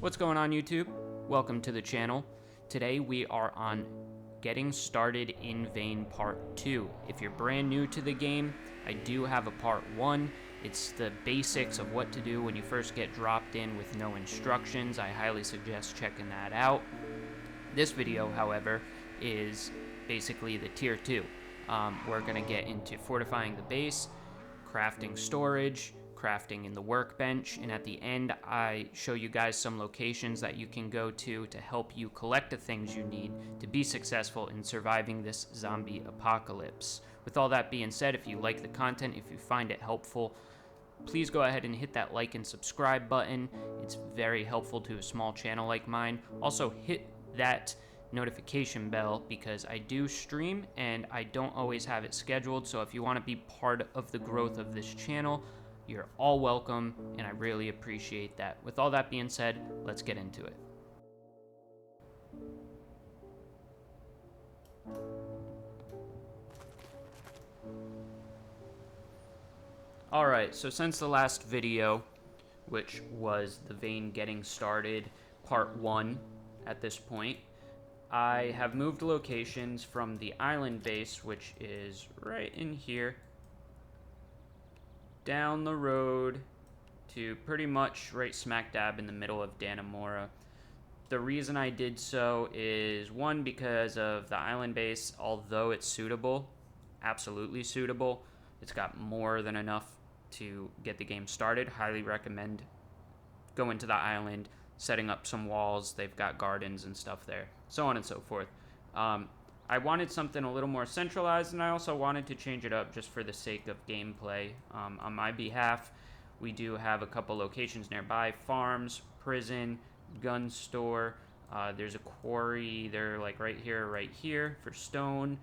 What's going on, YouTube? Welcome to the channel. Today we are on Getting Started in Vane Part 2. If you're brand new to the game, I do have a Part 1. It's the basics of what to do when you first get dropped in with no instructions. I highly suggest checking that out. This video, however, is basically the Tier 2. We're going to get into fortifying the base, crafting storage, crafting in the workbench, and at the end I show you guys some locations that you can go to help you collect the things you need to be successful in surviving this zombie apocalypse. With all that being said, if you like the content, if you find it helpful, please go ahead and hit that like and subscribe button. It's very helpful to a small channel like mine. Also hit that notification bell because I do stream and I don't always have it scheduled, so if you want to be part of the growth of this channel, you're all welcome, and I really appreciate that. With all that being said, let's get into it. Alright, so since the last video, which was the Vane Getting Started Part 1 at this point, I have moved locations from the island base, which is right in here, down the road to pretty much right smack dab in the middle of Dannemora. The reason I did so is, one, because of the island base. Although it's suitable, absolutely suitable, it's got more than enough to get the game started. Highly recommend going to the island, setting up some walls. They've got gardens and stuff there, so on and so forth. I wanted something a little more centralized, and I also wanted to change it up just for the sake of gameplay. On my behalf, we do have a couple locations nearby: farms, prison, gun store. There's a quarry. They're like right here for stone.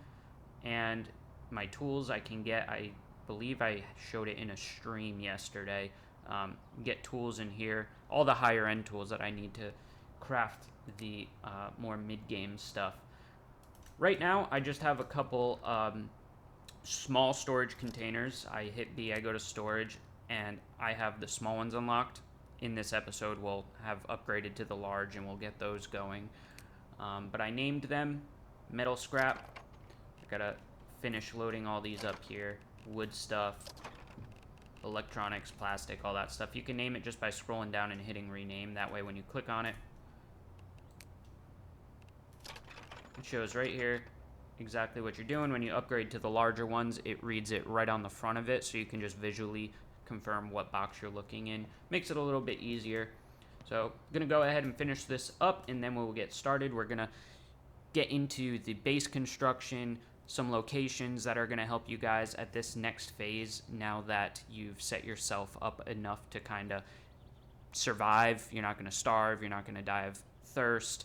And my tools I can get, I believe I showed it in a stream yesterday. Get tools in here, all the higher end tools that I need to craft the more mid-game stuff. Right now, I just have a couple small storage containers. I hit B, I go to storage, and I have the small ones unlocked. In this episode, we'll have upgraded to the large, and we'll get those going. But I named them metal scrap. I gotta finish loading all these up here. Wood stuff, electronics, plastic, all that stuff. You can name it just by scrolling down and hitting rename. That way, when you click on it, it shows right here exactly what you're doing. When you upgrade to the larger ones, it reads it right on the front of it, so you can just visually confirm what box you're looking in. Makes it a little bit easier. So I'm gonna go ahead and finish this up, and then we'll get started. We're gonna get into the base construction, some locations that are gonna help you guys at this next phase now that you've set yourself up enough to kind of survive. You're not gonna starve, you're not gonna die of thirst,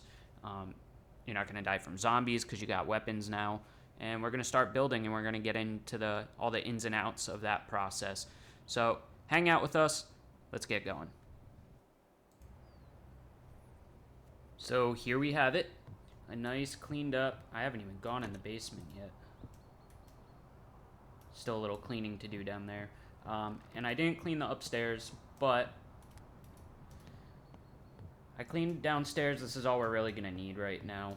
you're not going to die from zombies because you got weapons now. And we're going to start building, and we're going to get into all the ins and outs of that process. So hang out with us. Let's get going. So here we have it. A nice cleaned up. I haven't even gone in the basement yet. Still a little cleaning to do down there. And I didn't clean the upstairs, but I cleaned downstairs. This is all we're really gonna need right now.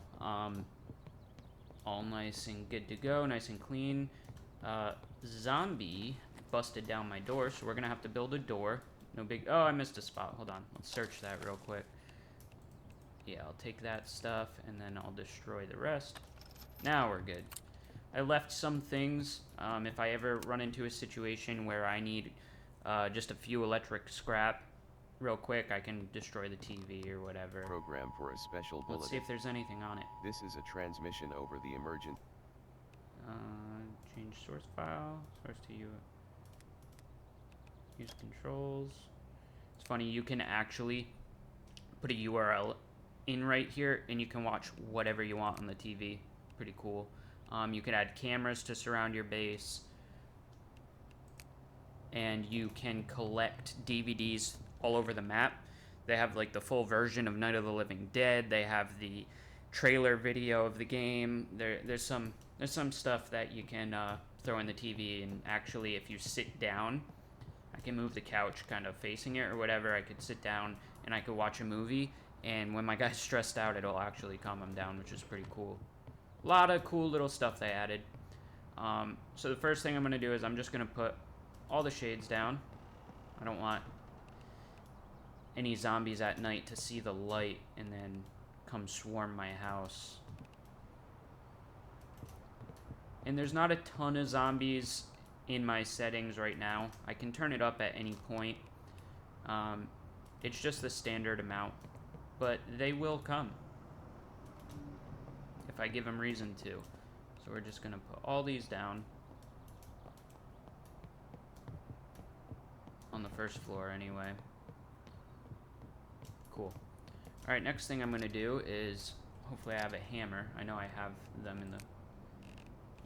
All nice and good to go, nice and clean. Zombie busted down my door, so we're gonna have to build a door. No big, oh, I missed a spot. Hold on, let's search that real quick. Yeah, I'll take that stuff, and then I'll destroy the rest. Now we're good. I left some things. If I ever run into a situation where I need just a few electric scrap, real quick, I can destroy the TV or whatever. Program for a special bulletin. Let's see if there's anything on it. This is a transmission over the emergent. Change source file. Source to you. Use controls. It's funny, you can actually put a URL in right here, and you can watch whatever you want on the TV. Pretty cool. You can add cameras to surround your base, and you can collect DVDs all over the map. They have like the full version of Night of the Living Dead. They have the trailer video of the game. There's some stuff that you can throw in the TV, and actually if you sit down, I can move the couch kind of facing it or whatever. I could sit down and I could watch a movie, And when my guy's stressed out, it'll actually calm him down, which is pretty cool. A lot of cool little stuff they added. So the first thing I'm going to do is I'm just going to put all the shades down. I don't want any zombies at night to see the light and then come swarm my house. And there's not a ton of zombies in my settings right now. I can turn it up at any point. It's just the standard amount, but they will come if I give them reason to. So we're just gonna put all these down on the first floor anyway. Cool. Alright, next thing I'm gonna do is, hopefully I have a hammer. I know I have them in the...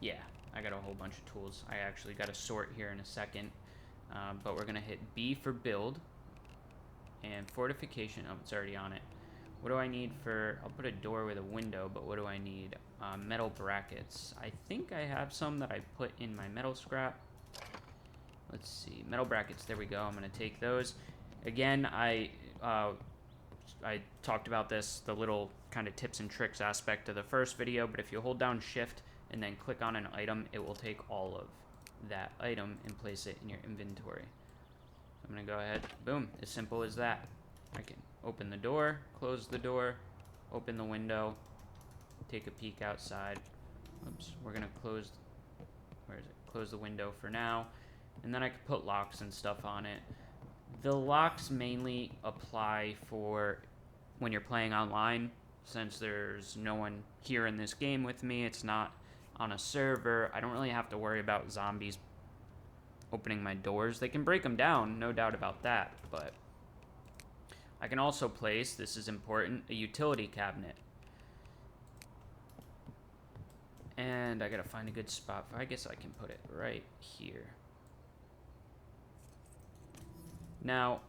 Yeah, I got a whole bunch of tools. I actually got a sort here in a second. But we're gonna hit B for build. And fortification, oh, it's already on it. What do I need for, I'll put a door with a window, but what do I need? Metal brackets. I think I have some that I put in my metal scrap. Let's see, metal brackets, there we go. I'm gonna take those. Again, I talked about this, the little kind of tips and tricks aspect of the first video, but if you hold down shift and then click on an item, it will take all of that item and place it in your inventory. I'm gonna go ahead, boom, as simple as that. I can open the door, close the door, open the window, take a peek outside. Oops, we're gonna close, where is it? Close the window for now, and then I can put locks and stuff on it. The locks mainly apply for when you're playing online, since there's no one here in this game with me, it's not on a server, I don't really have to worry about zombies opening my doors. They can break them down, no doubt about that, but I can also place, this is important, a utility cabinet. And I gotta find a good spot. I guess I can put it right here. Now,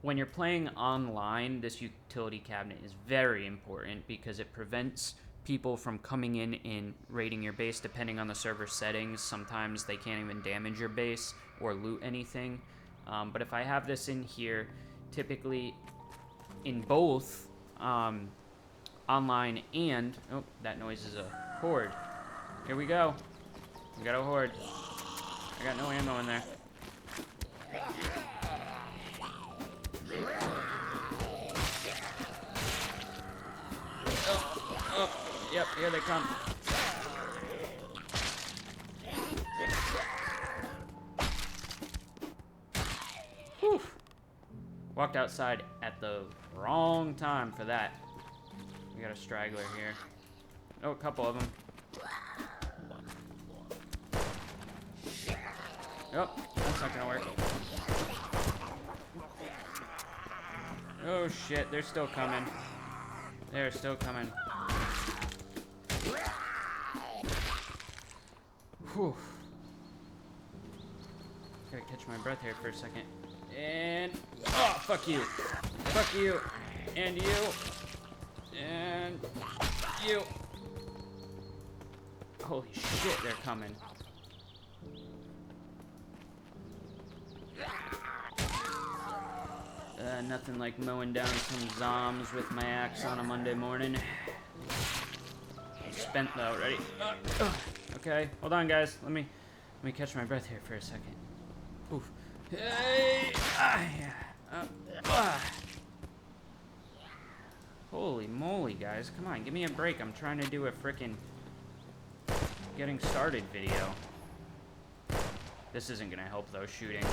when you're playing online, this utility cabinet is very important because it prevents people from coming in and raiding your base depending on the server settings. Sometimes they can't even damage your base or loot anything. But if I have this in here, typically in both online and... Oh, that noise is a horde. Here we go. We got a horde. I got no ammo in there. Yep, here they come. Whew. Walked outside at the wrong time for that. We got a straggler here. Oh, a couple of them. Oh, that's not gonna work. Oh shit, they're still coming. They're still coming. Whew. Gotta catch my breath here for a second. And... Oh, fuck you. Fuck you. And you. And... You. Holy shit, they're coming. Nothing like mowing down some zombs with my axe on a Monday morning. I'm spent though, ready? Okay, hold on guys. Let me catch my breath here for a second. Oof. Hey! Holy moly, guys. Come on, give me a break. I'm trying to do a frickin' getting started video. This isn't gonna help though, shooting.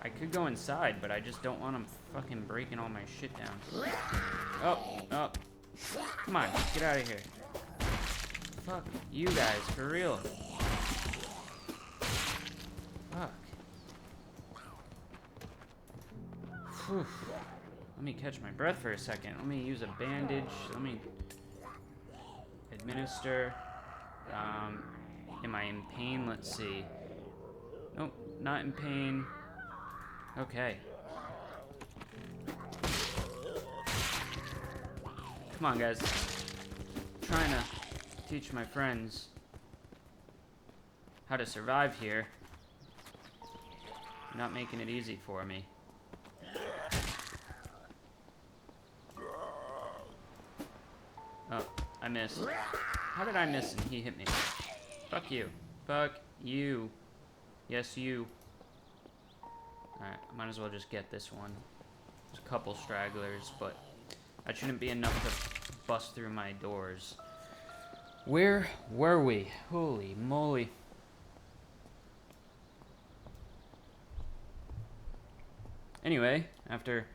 I could go inside, but I just don't want them fucking breaking all my shit down. Oh. Come on, get out of here. Fuck you guys, for real. Fuck. Whew. Let me catch my breath for a second. Let me use a bandage. Let me administer. Am I in pain? Let's see. Nope, not in pain. Okay. Come on, guys. I'm trying to teach my friends how to survive here. You're not making it easy for me. Oh, I missed. How did I miss and he hit me? Fuck you. Fuck you. Yes, you. Alright, I might as well just get this one. There's a couple stragglers, but that shouldn't be enough to bust through my doors. Where were we? Holy moly. Anyway, after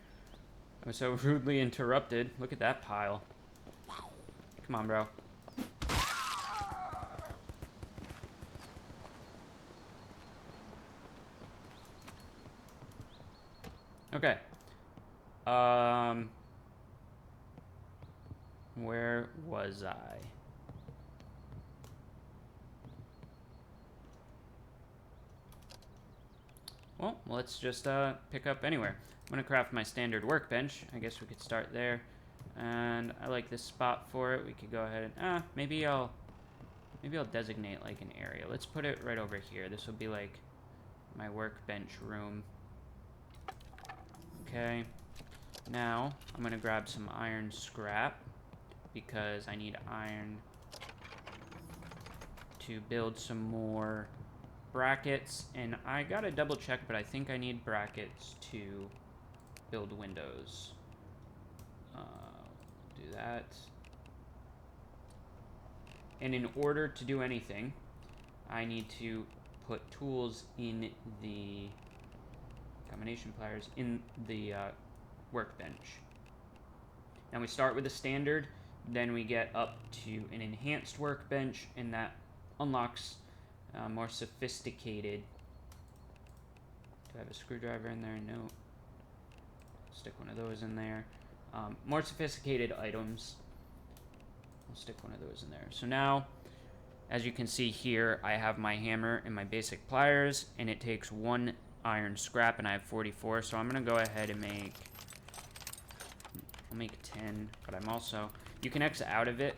I was so rudely interrupted, look at that pile. Come on, bro. Okay. Where was I? Well, let's just pick up anywhere. I'm gonna craft my standard workbench. I guess we could start there. And I like this spot for it. We could go ahead and maybe I'll designate like an area. Let's put it right over here. This will be like my workbench room. Okay. Now I'm gonna grab some iron scrap because I need iron to build some more brackets, and I gotta double check, but I think I need brackets to build windows. Do that. And in order to do anything, I need to put tools in the combination pliers in the workbench. Now we start with a standard, then we get up to an enhanced workbench, and that unlocks more sophisticated. Do I have a screwdriver in there? No. Stick one of those in there. More sophisticated items. I'll stick one of those in there. So now, as you can see here, I have my hammer and my basic pliers, and it takes 1 iron scrap, and I have 44. So I'm gonna go ahead and I'll make 10, but I'm also, you can exit out of it,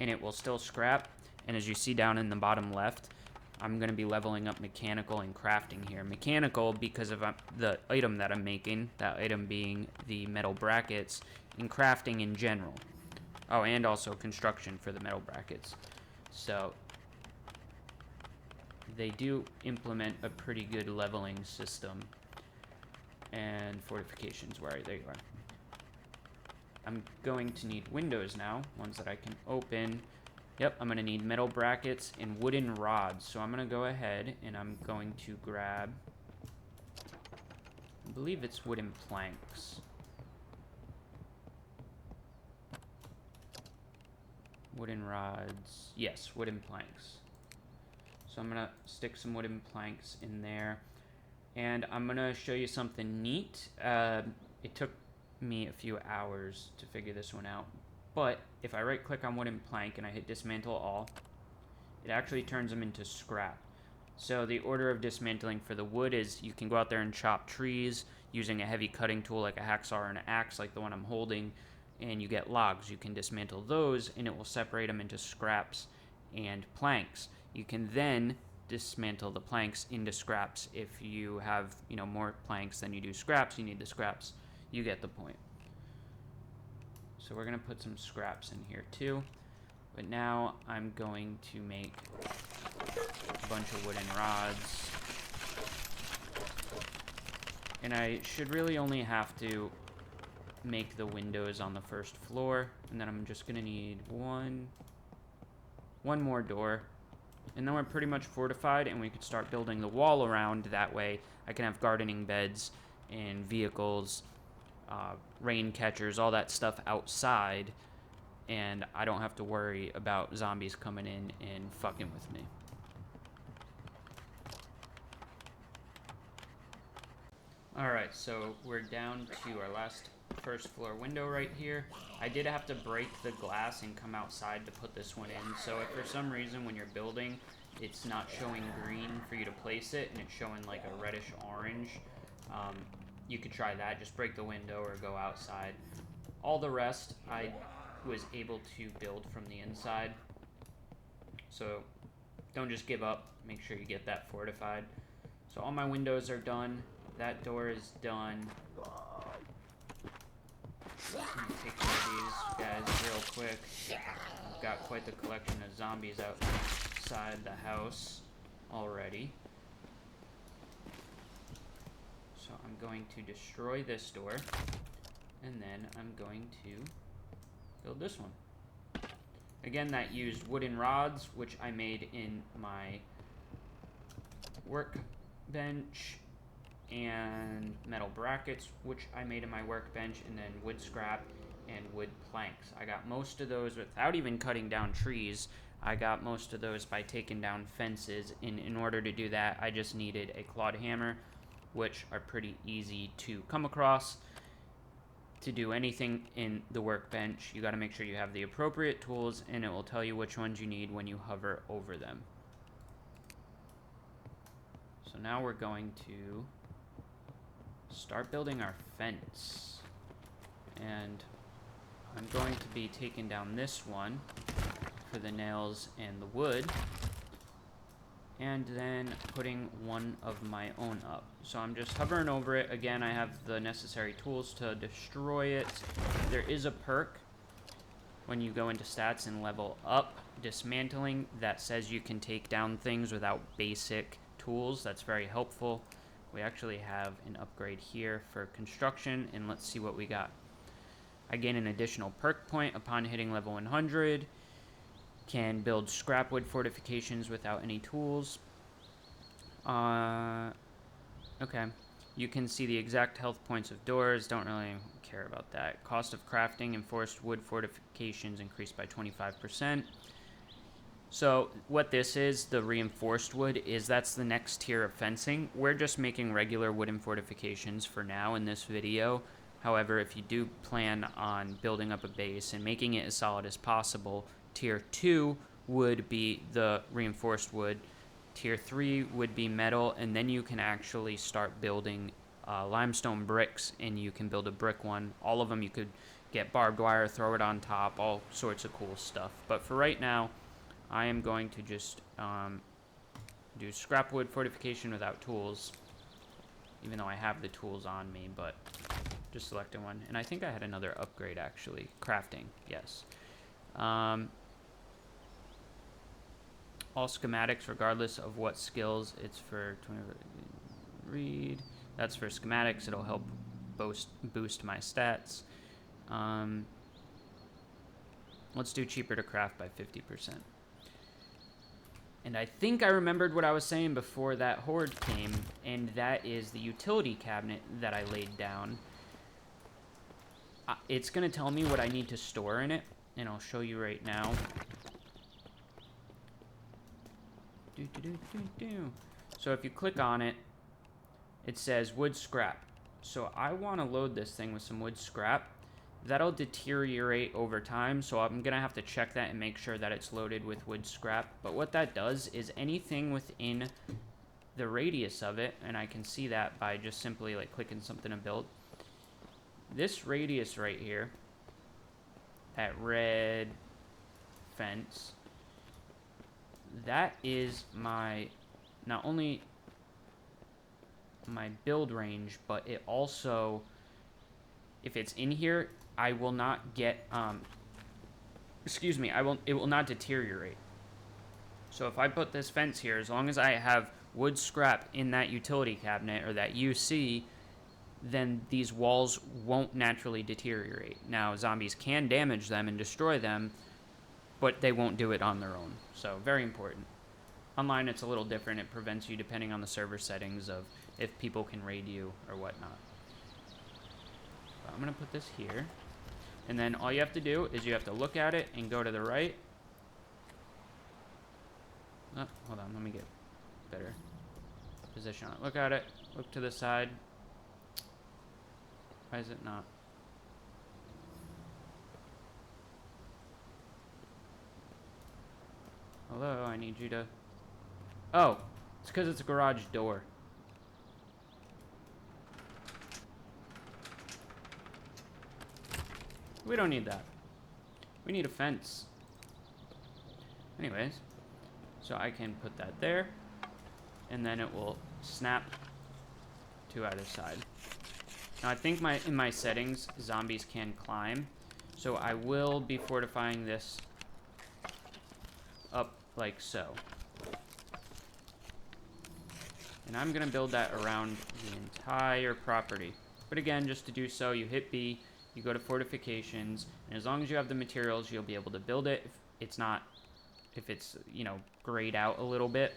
and it will still scrap. And as you see down in the bottom left, I'm going to be leveling up mechanical and crafting here. Mechanical because of the item that I'm making, that item being the metal brackets, and crafting in general. Oh, and also construction for the metal brackets. So they do implement a pretty good leveling system. And fortifications, there you are. I'm going to need windows now, ones that I can open. Yep, I'm going to need metal brackets and wooden rods. So I'm going to go ahead and I'm going to grab, I believe it's wooden planks. Wooden rods. Yes, wooden planks. So I'm going to stick some wooden planks in there. And I'm going to show you something neat. It took me a few hours to figure this one out. But if I right click on wooden plank and I hit dismantle all, it actually turns them into scrap. So the order of dismantling for the wood is you can go out there and chop trees using a heavy cutting tool like a hacksaw or an axe like the one I'm holding, and you get logs. You can dismantle those and it will separate them into scraps and planks. You can then dismantle the planks into scraps. If you have, more planks than you do scraps, you need the scraps. You get the point. So we're going to put some scraps in here too. But now I'm going to make a bunch of wooden rods. And I should really only have to make the windows on the first floor. And then I'm just going to need one more door. And then we're pretty much fortified, and we can start building the wall around. That way I can have gardening beds and vehicles, rain catchers, all that stuff outside, and I don't have to worry about zombies coming in and fucking with me. Alright, so we're down to our last first floor window right here. I did have to break the glass and come outside to put this one in, so if for some reason when you're building it's not showing green for you to place it and it's showing like a reddish orange, you could try that. Just break the window or go outside. All the rest I was able to build from the inside, so don't just give up. Make sure you get that fortified. So all my windows are done. That door is done. I'm gonna take care of these guys real quick. I've got quite the collection of zombies outside the house already. So I'm going to destroy this door, and then I'm going to build this one. Again, that used wooden rods, which I made in my workbench, and metal brackets, which I made in my workbench, and then wood scrap and wood planks. I got most of those without even cutting down trees. I got most of those by taking down fences, and in order to do that, I just needed a clawed hammer, which are pretty easy to come across. To do anything in the workbench, you got to make sure you have the appropriate tools, and it will tell you which ones you need when you hover over them. So now we're going to start building our fence, and I'm going to be taking down this one for the nails and the wood, and then putting one of my own up. So I'm just hovering over it. Again, I have the necessary tools to destroy it. There is a perk when you go into stats and level up dismantling that says you can take down things without basic tools. That's very helpful. We actually have an upgrade here for construction, and let's see what we got. I gain an additional perk point upon hitting level 100. Can build scrap wood fortifications without any tools. Okay. You can see the exact health points of doors. Don't really care about that. Cost of crafting enforced wood fortifications increased by 25%. So what this is, the reinforced wood, is that's the next tier of fencing. We're just making regular wooden fortifications for now in this video. However, if you do plan on building up a base and making it as solid as possible, Tier 2 would be the reinforced wood. Tier 3 would be metal, and then you can actually start building limestone bricks, and you can build a brick one. All of them you could get barbed wire, throw it on top, all sorts of cool stuff. But for right now, I am going to just do scrap wood fortification without tools, even though I have the tools on me, but just selecting one. And I think I had another upgrade, actually. Crafting, yes. All schematics, regardless of what skills it's for. Read. That's for schematics. It'll help boost my stats. Let's do cheaper to craft by 50%. And I think I remembered what I was saying before that horde came, and that is the utility cabinet that I laid down. It's going to tell me what I need to store in it, and I'll show you right now. So if you click on it, it says wood scrap. So I want to load this thing with some wood scrap. That'll deteriorate over time, so I'm going to have to check that and make sure that it's loaded with wood scrap. But what that does is anything within the radius of it, and I can see that by just simply like clicking something to build. This radius right here, that red fence, that is my, not only my build range, but it also, if it's in here, I will not get, it will not deteriorate. So if I put this fence here, as long as I have wood scrap in that utility cabinet, or that UC, then these walls won't naturally deteriorate. Now, zombies can damage them and destroy them, but they won't do it on their own. So, very important. Online, it's a little different. It prevents you, depending on the server settings, of if people can raid you or whatnot. I'm going to put this here. And then all you have to do is you have to look at it and go to the right. Oh, hold on. Let me get better position on it. Look at it. Look to the side. Why is it not? Hello, I need you to... Oh, it's because it's a garage door. We don't need that. We need a fence. Anyways, so I can put that there, and then it will snap to either side. Now I think in my settings, zombies can climb, so I will be fortifying this up like so. And I'm gonna build that around the entire property. But again, just to do so, you hit B, you go to fortifications, and as long as you have the materials, you'll be able to build it. If it's, you know, grayed out a little bit,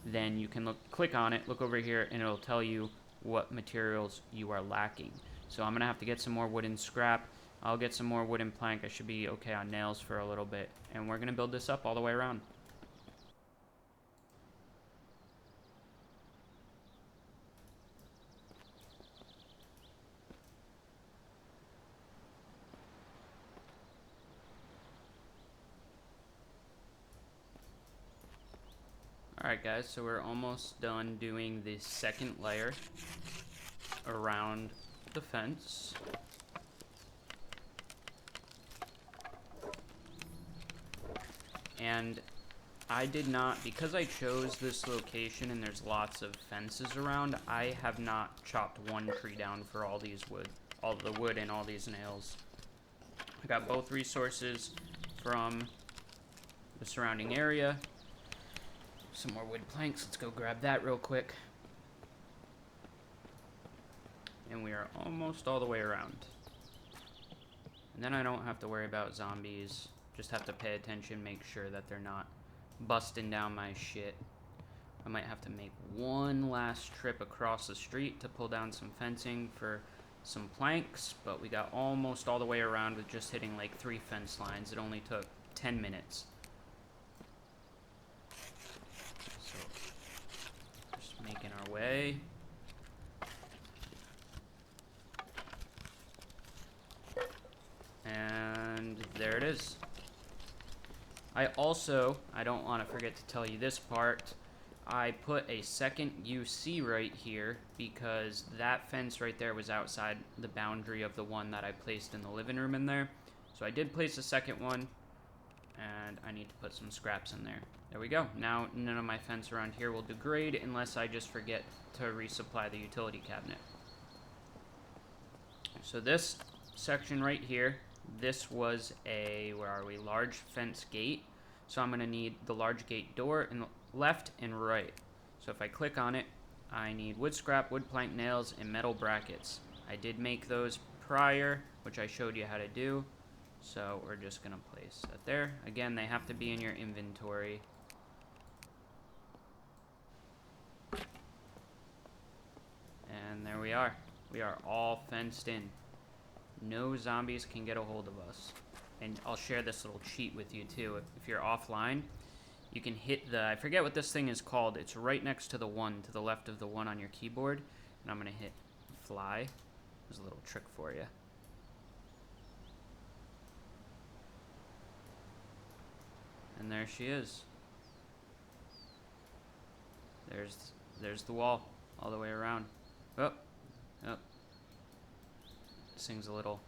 then you can click on it, look over here, and it'll tell you what materials you are lacking. So I'm gonna have to get some more wooden scrap. I'll get some more wooden plank. I should be okay on nails for a little bit, and we're gonna build this up all the way around. Alright guys, so we're almost done doing the second layer around the fence. And I did not, because I chose this location and there's lots of fences around, I have not chopped one tree down for all the wood and all these nails. I got both resources from the surrounding area. Some more wood planks. Let's go grab that real quick. And we are almost all the way around. And then I don't have to worry about zombies. Just have to pay attention, make sure that they're not busting down my shit. I might have to make one last trip across the street to pull down some fencing for some planks, but we got almost all the way around with just hitting like 3 fence lines. It only took 10 minutes. Making our way. And there it is. I don't want to forget to tell you this part, I put a second UC right here because that fence right there was outside the boundary of the one that I placed in the living room in there. So I did place a second one, and I need to put some scraps in there. There we go. Now, none of my fence around here will degrade unless I just forget to resupply the utility cabinet. So this section right here, this was a, large fence gate. So I'm going to need the large gate door in the left and right. So if I click on it, I need wood scrap, wood plank, nails, and metal brackets. I did make those prior, which I showed you how to do. So we're just going to place that there. Again, they have to be in your inventory. And there we are. We are all fenced in. No zombies can get a hold of us. And I'll share this little cheat with you too. If you're offline, you can hit the, I forget what this thing is called. It's right next to the 1, to the left of the 1 on your keyboard. And I'm going to hit fly. There's a little trick for you. And there she is. There's the wall all the way around. Oh. This thing's a little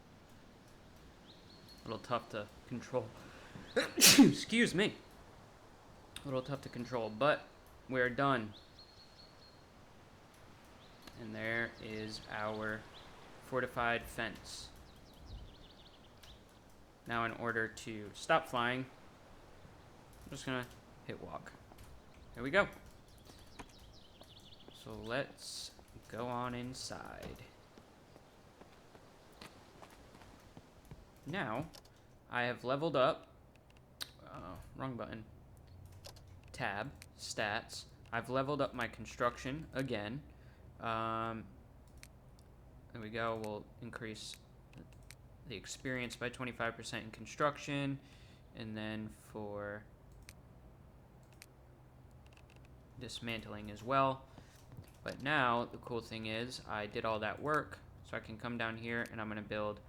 tough to control. Excuse me. A little tough to control, but we're done. And there is our fortified fence. Now in order to stop flying, I'm just gonna hit walk. There we go. So let's go on inside. Now, I have leveled up, wrong button, tab, stats. I've leveled up my construction again. There we go, we'll increase the experience by 25% in construction, and then for dismantling as well. But now, the cool thing is, I did all that work, so I can come down here and I'm gonna build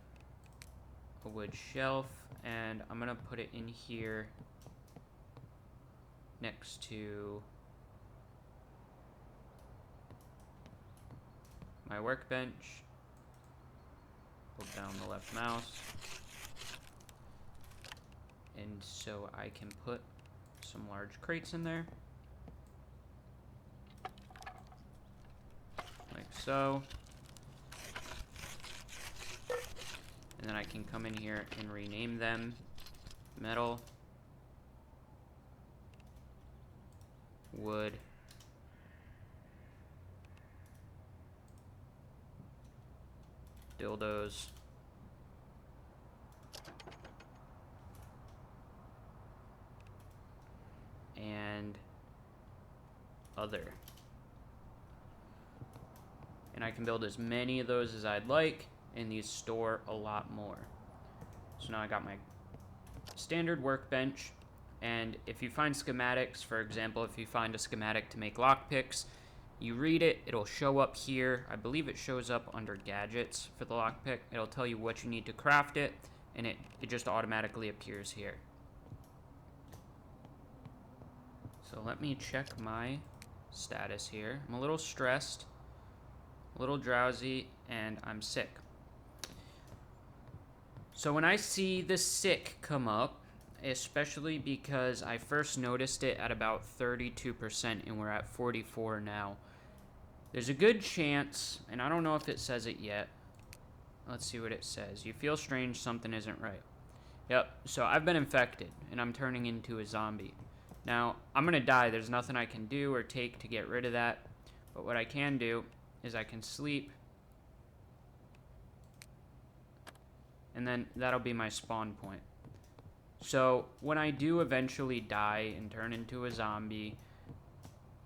a wood shelf, and I'm gonna put it in here next to my workbench. Hold down the left mouse, and so I can put some large crates in there. so. And then I can come in here and rename them. Metal, wood, dildos, and other. And I can build as many of those as I'd like, and these store a lot more. So now I got my standard workbench, and if you find schematics, for example, if you find a schematic to make lockpicks, you read it, it'll show up here. I believe it shows up under gadgets for the lockpick. It'll tell you what you need to craft it, and it just automatically appears here. So let me check my status here. I'm a little stressed, a little drowsy, and I'm sick. So when I see the sick come up, especially because I first noticed it at about 32% and we're at 44 now, there's a good chance, and I don't know if it says it yet. Let's see what it says. You feel strange, something isn't right. Yep, so I've been infected and I'm turning into a zombie. Now, I'm gonna die. There's nothing I can do or take to get rid of that. But what I can do is I can sleep, and then that'll be my spawn point. So when I do eventually die and turn into a zombie,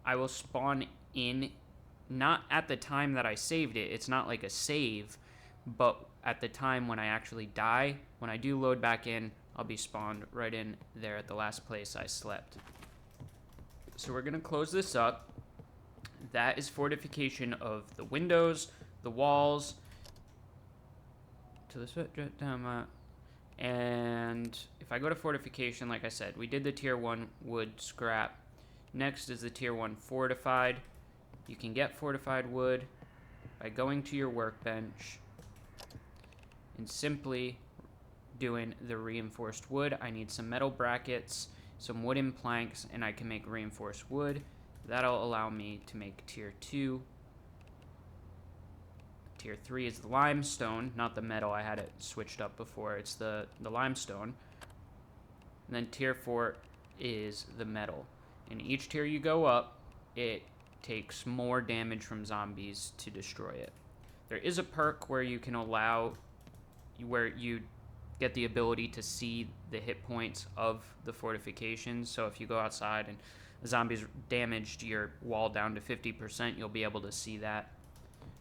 I will spawn in, not at the time that I saved it. It's not like a save, but at the time when I actually die, when I do load back in, I'll be spawned right in there at the last place I slept. So we're gonna close this up. That is fortification of the windows, the walls, to the switch down. And if I go to fortification, like I said, we did the tier 1 wood scrap. Next is the tier 1 fortified. You can get fortified wood by going to your workbench and simply doing the reinforced wood. I need some metal brackets, some wooden planks, and I can make reinforced wood. That'll allow me to make tier 2. Tier 3 is the limestone, not the metal. I had it switched up before. It's the limestone. And then tier 4 is the metal. And each tier you go up, it takes more damage from zombies to destroy it. There is a perk where you can allow, where you get the ability to see the hit points of the fortifications. So if you go outside and the zombies damaged your wall down to 50%, you'll be able to see that.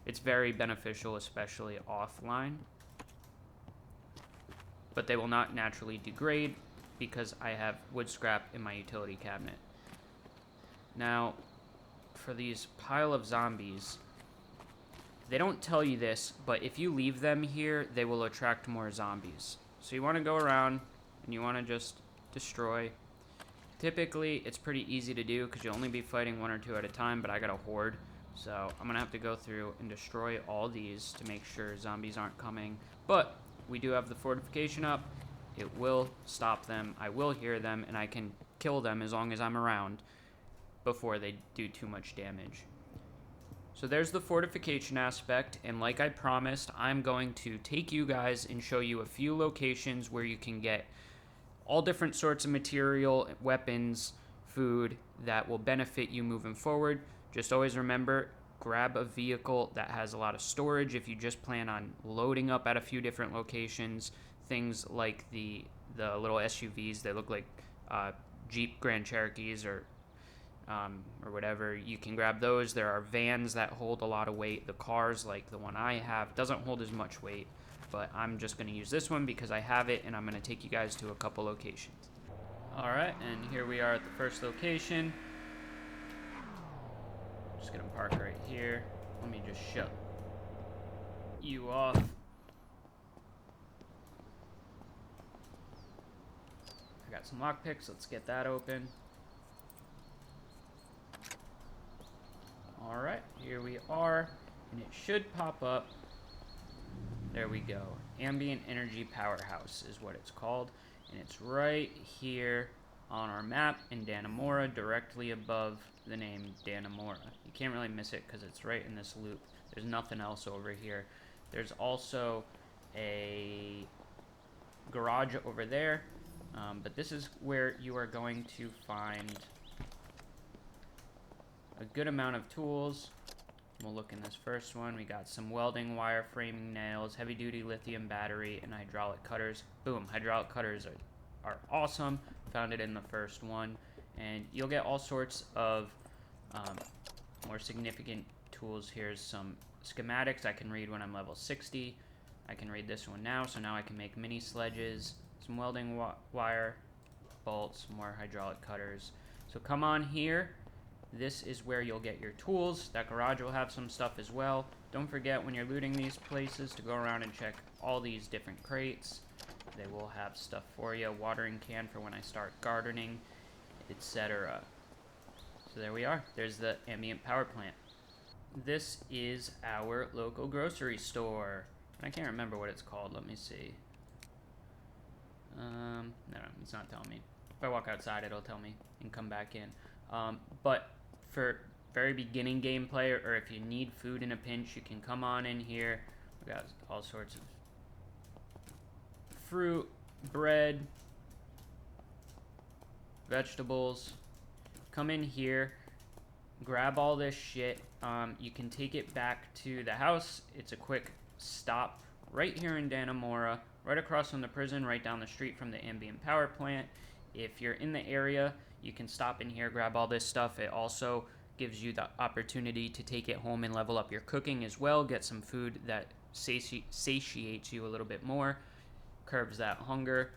It's very beneficial, especially offline. But they will not naturally degrade because I have wood scrap in my utility cabinet. Now, for these pile of zombies, they don't tell you this, but if you leave them here, they will attract more zombies. So you want to go around and you want to just destroy. Typically, it's pretty easy to do because you'll only be fighting 1 or 2 at a time, but I got a horde. So I'm going to have to go through and destroy all these to make sure zombies aren't coming. But we do have the fortification up. It will stop them. I will hear them, and I can kill them as long as I'm around before they do too much damage. So there's the fortification aspect, and like I promised, I'm going to take you guys and show you a few locations where you can get all different sorts of material, weapons, food that will benefit you moving forward. Just always remember, grab a vehicle that has a lot of storage if you just plan on loading up at a few different locations. Things like the little SUVs, they look like Jeep Grand Cherokees or whatever. You can grab those. There are vans that hold a lot of weight. The cars, like the one I have, doesn't hold as much weight, but I'm just going to use this one because I have it, and I'm going to take you guys to a couple locations. All right, and here we are at the first location. Just gonna park right here. Let me just shut you off. I got some lockpicks. Let's get that open. All right, here we are, and it should pop up. There we go. Ambient Energy Powerhouse is what it's called, and it's right here on our map in Dannemora, directly above the name Dannemora. You can't really miss it because it's right in this loop. There's nothing else over here. There's also a garage over there, but this is where you are going to find a good amount of tools. We'll look in this first one. We got some welding wire, framing nails, heavy-duty lithium battery, and hydraulic cutters. Boom, hydraulic cutters are awesome. Found it in the first one. And you'll get all sorts of more significant tools. Here's some schematics I can read when I'm level 60. I can read this one now, so now I can make mini sledges, some welding wire, bolts, more hydraulic cutters. So come on here. This is where you'll get your tools. That garage will have some stuff as well. Don't forget when you're looting these places to go around and check all these different crates. They will have stuff for you. Watering can for when I start gardening, etc. So there we are. There's the ambient power plant. This is our local grocery store. I can't remember what it's called. Let me see. No, it's not telling me. If I walk outside, it'll tell me and come back in. But for very beginning gameplay, or if you need food in a pinch, you can come on in here. We got all sorts of fruit, bread, vegetables. Come in here, grab all this shit. You can take it back to the house. It's a quick stop right here in Dannemora, right across from the prison, right down the street from the ambient power plant. If you're in the area, you can stop in here, grab all this stuff. It also gives you the opportunity to take it home and level up your cooking as well. Get some food that satiates you a little bit more, curbs that hunger.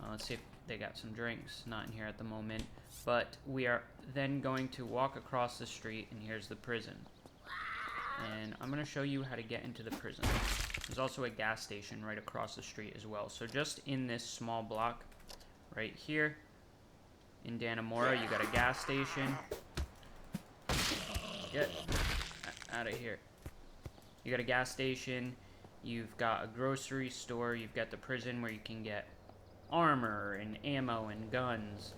Let's see if they got some drinks. Not in here at the moment. But we are then going to walk across the street, and here's the prison. And I'm going to show you how to get into the prison. There's also a gas station right across the street as well. So just in this small block right here in Dannemora, you got a gas station. Get out of here. You got a gas station. You've got a grocery store. You've got the prison where you can get armor and ammo and guns.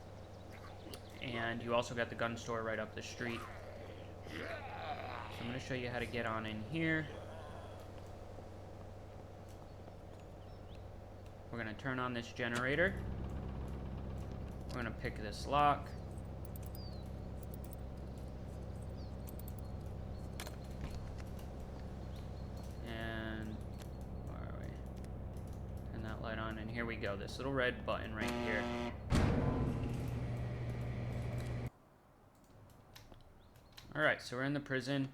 And you also got the gun store right up the street. So I'm going to show you how to get on in here. We're going to turn on this generator. We're going to pick this lock. And where are we? Turn that light on, and here we go. This little red button right here. Alright, so we're in the prison.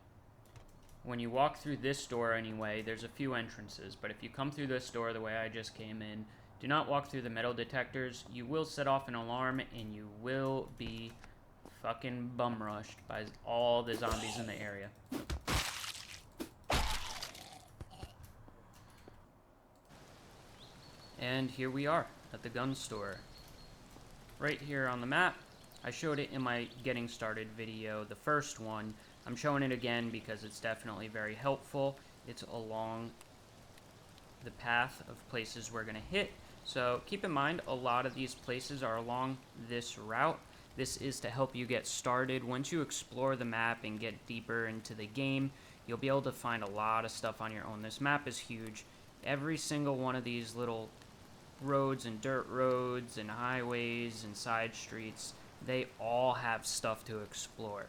When you walk through this door anyway, there's a few entrances, but if you come through this door the way I just came in, do not walk through the metal detectors. You will set off an alarm, and you will be fucking bum rushed by all the zombies in the area. And here we are at the gun store. Right here on the map. I showed it in my getting started video, the first one. I'm showing it again because it's definitely very helpful. It's along the path of places we're going to hit. So keep in mind, a lot of these places are along this route. This is to help you get started. Once you explore the map and get deeper into the game, you'll be able to find a lot of stuff on your own. This map is huge. Every single one of these little roads and dirt roads and highways and side streets, they all have stuff to explore.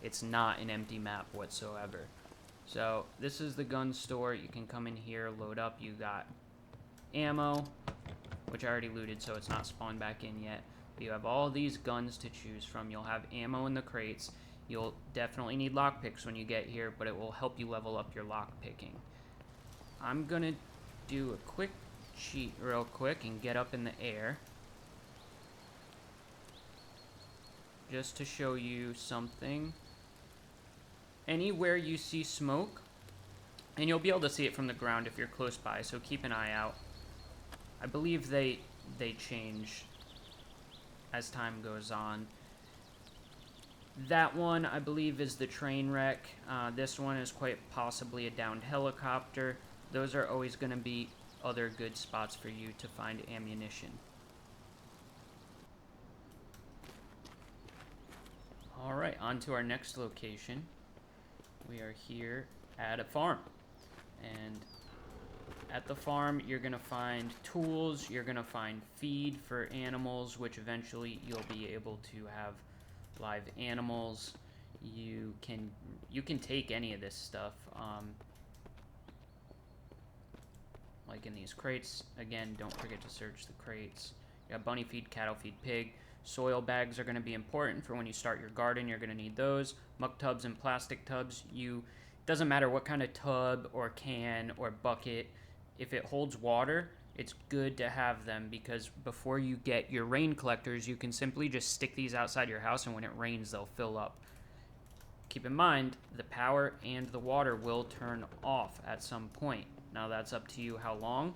It's not an empty map whatsoever. So this is the gun store. You can come in here, load up. You got ammo, which I already looted, so it's not spawned back in yet. But you have all these guns to choose from. You'll have ammo in the crates. You'll definitely need lockpicks when you get here, but it will help you level up your lockpicking. I'm gonna do a quick cheat real quick and get up in the air, just to show you something. Anywhere you see smoke, and you'll be able to see it from the ground if you're close by, so keep an eye out. I believe they change as time goes on. That one, I believe, is the train wreck. This one is quite possibly a downed helicopter. Those are always going to be other good spots for you to find ammunition. Alright, on to our next location. We are here at a farm. And at the farm, you're going to find tools, you're going to find feed for animals, which eventually you'll be able to have live animals. You can take any of this stuff, like in these crates. Again, don't forget to search the crates. You got bunny feed, cattle feed, pig. Soil bags are going to be important for when you start your garden. You're going to need those. Muck tubs and plastic tubs. Doesn't matter what kind of tub or can or bucket. If it holds water, it's good to have them, because before you get your rain collectors, you can simply just stick these outside your house, and when it rains, they'll fill up. Keep in mind, the power and the water will turn off at some point. Now, that's up to you how long.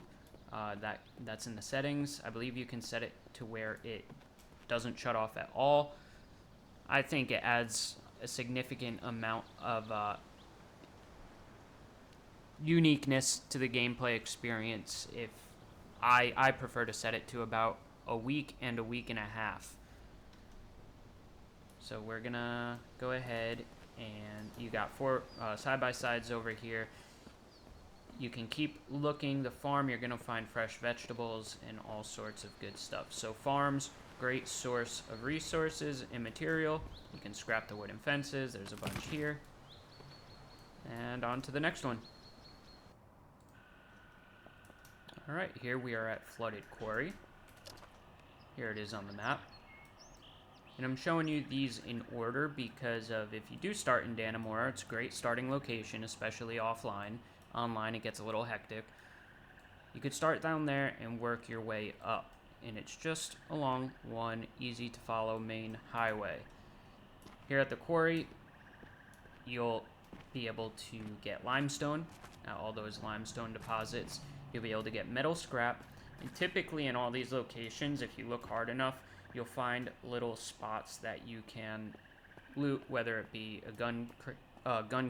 That's in the settings. I believe you can set it to where it doesn't shut off at all. I think it adds a significant amount of uniqueness to the gameplay experience. If I prefer to set it to about a week and a week and a half. So we're gonna go ahead, and you got 4 side-by-sides over here. You can keep looking. The farm, you're gonna find fresh vegetables and all sorts of good stuff. So farms, great source of resources and material. You can scrap the wooden fences. There's a bunch here. And on to the next one. Alright, here we are at Flooded Quarry. Here it is on the map. And I'm showing you these in order because of, if you do start in Dannemora, it's a great starting location, especially offline. Online, it gets a little hectic. You could start down there and work your way up. And it's just along one easy-to-follow main highway. Here at the quarry, you'll be able to get limestone at all those limestone deposits. You'll be able to get metal scrap, and typically in all these locations, if you look hard enough, you'll find little spots that you can loot, whether it be a gun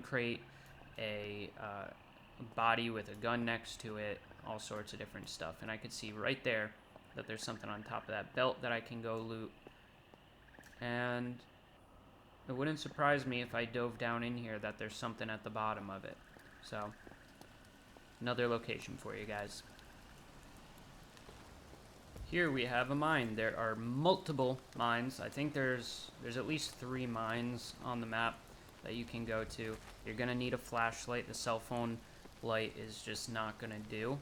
crate, a body with a gun next to it, all sorts of different stuff. And I could see right there that there's something on top of that belt that I can go loot. And it wouldn't surprise me if I dove down in here that there's something at the bottom of it. So, another location for you guys. Here we have a mine. There are multiple mines. I think there's at least 3 mines on the map that you can go to. You're gonna need a flashlight. The cell phone light is just not gonna do.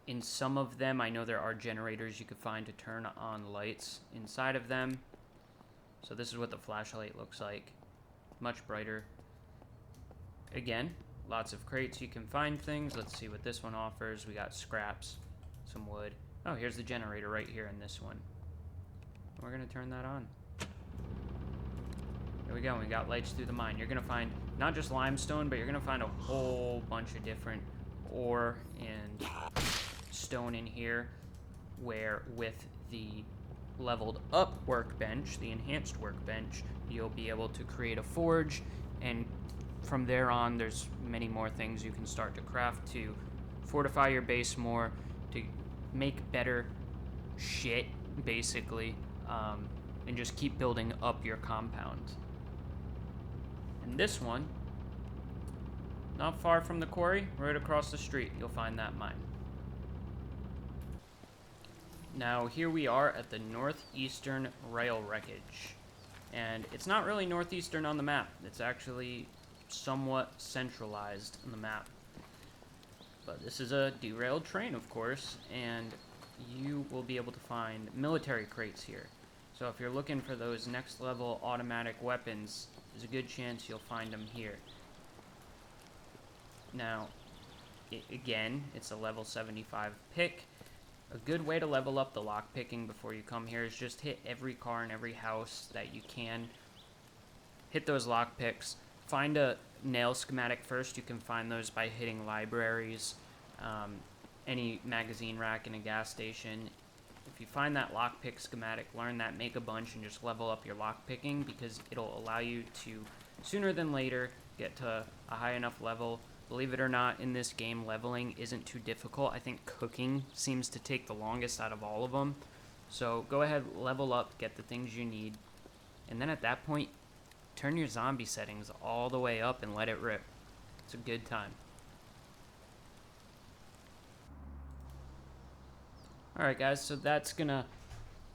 In some of them, I know there are generators you could find to turn on lights inside of them. So this is what the flashlight looks like. Much brighter. Again, lots of crates, you can find things. Let's see what this one offers. We got scraps, some wood. Oh, here's the generator right here in this one. We're gonna turn that on. There we go, we got lights through the mine. You're gonna find not just limestone, but you're gonna find a whole bunch of different ore and stone in here, where with the leveled up workbench, the enhanced workbench, you'll be able to create a forge, and from there on, there's many more things you can start to craft to fortify your base more, to make better shit, basically, and just keep building up your compound. And this one, not far from the quarry, right across the street, you'll find that mine. Now, here we are at the northeastern rail wreckage. And it's not really northeastern on the map. It's actually somewhat centralized on the map. But this is a derailed train, of course, and you will be able to find military crates here. So if you're looking for those next level automatic weapons, there's a good chance you'll find them here. Now, again, it's a level 75 pick. A good way to level up the lockpicking before you come here is just hit every car and every house that you can. Hit those lockpicks. Find a nail schematic first. You can find those by hitting libraries, any magazine rack in a gas station. If you find that lockpick schematic, learn that, make a bunch, and just level up your lockpicking, because it'll allow you to, sooner than later, get to a high enough level. Believe it or not, in this game, leveling isn't too difficult. I think cooking seems to take the longest out of all of them. So go ahead, level up, get the things you need, and then at that point, turn your zombie settings all the way up and let it rip. It's a good time. Alright guys, so that's gonna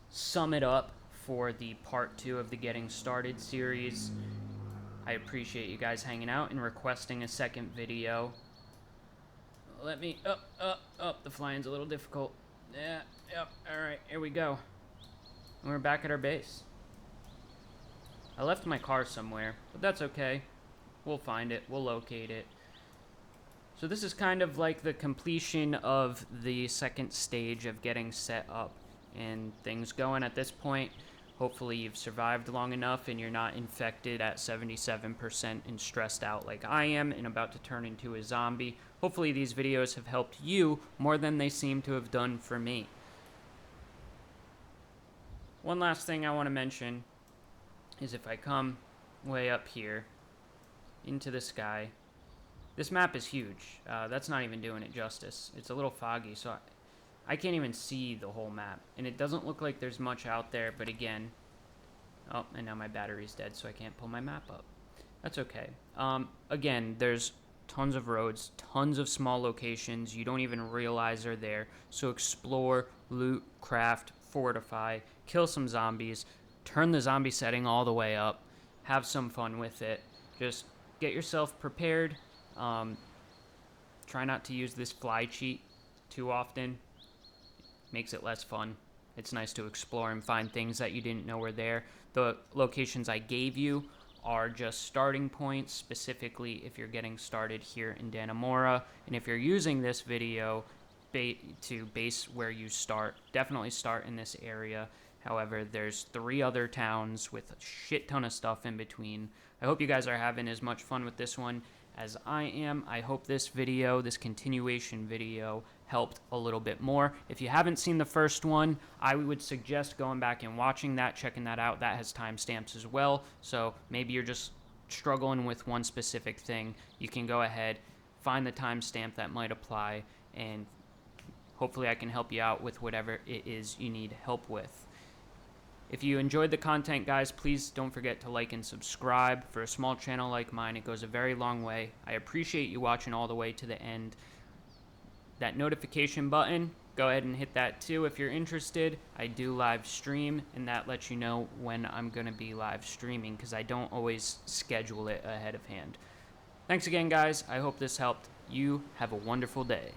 sum it up for the part 2 of the Getting Started series. I appreciate you guys hanging out and requesting a second video. Let me, the flying's a little difficult. Yeah, yep, alright, here we go. And we're back at our base. I left my car somewhere, but that's okay. We'll find it, we'll locate it. So this is kind of like the completion of the second stage of getting set up and things going at this point. Hopefully you've survived long enough and you're not infected at 77% and stressed out like I am and about to turn into a zombie. Hopefully these videos have helped you more than they seem to have done for me. One last thing I want to mention is if I come way up here into the sky, this map is huge. That's not even doing it justice. It's a little foggy, so I can't even see the whole map. And it doesn't look like there's much out there, but again... Oh, and now my battery's dead, so I can't pull my map up. That's okay. Again, there's tons of roads, tons of small locations you don't even realize are there. So explore, loot, craft, fortify, kill some zombies, turn the zombie setting all the way up, have some fun with it. Just get yourself prepared. Try not to use this fly cheat too often. Makes it less fun. It's nice to explore and find things that you didn't know were there. The locations I gave you are just starting points, specifically if you're getting started here in Dannemora. And if you're using this video to base where you start, definitely start in this area. However, there's 3 other towns with a shit ton of stuff in between. I hope you guys are having as much fun with this one as I am. I hope this video, this continuation video, helped a little bit more. If you haven't seen the first one, I would suggest going back and watching that, checking that out. That has timestamps as well, so maybe you're just struggling with one specific thing. You can go ahead, find the timestamp that might apply, and hopefully I can help you out with whatever it is you need help with. If you enjoyed the content, guys, please don't forget to like and subscribe. For a small channel like mine, it goes a very long way. I appreciate you watching all the way to the end. That notification button, go ahead and hit that too if you're interested. I do live stream, and that lets you know when I'm going to be live streaming because I don't always schedule it ahead of hand. Thanks again, guys. I hope this helped. You have a wonderful day.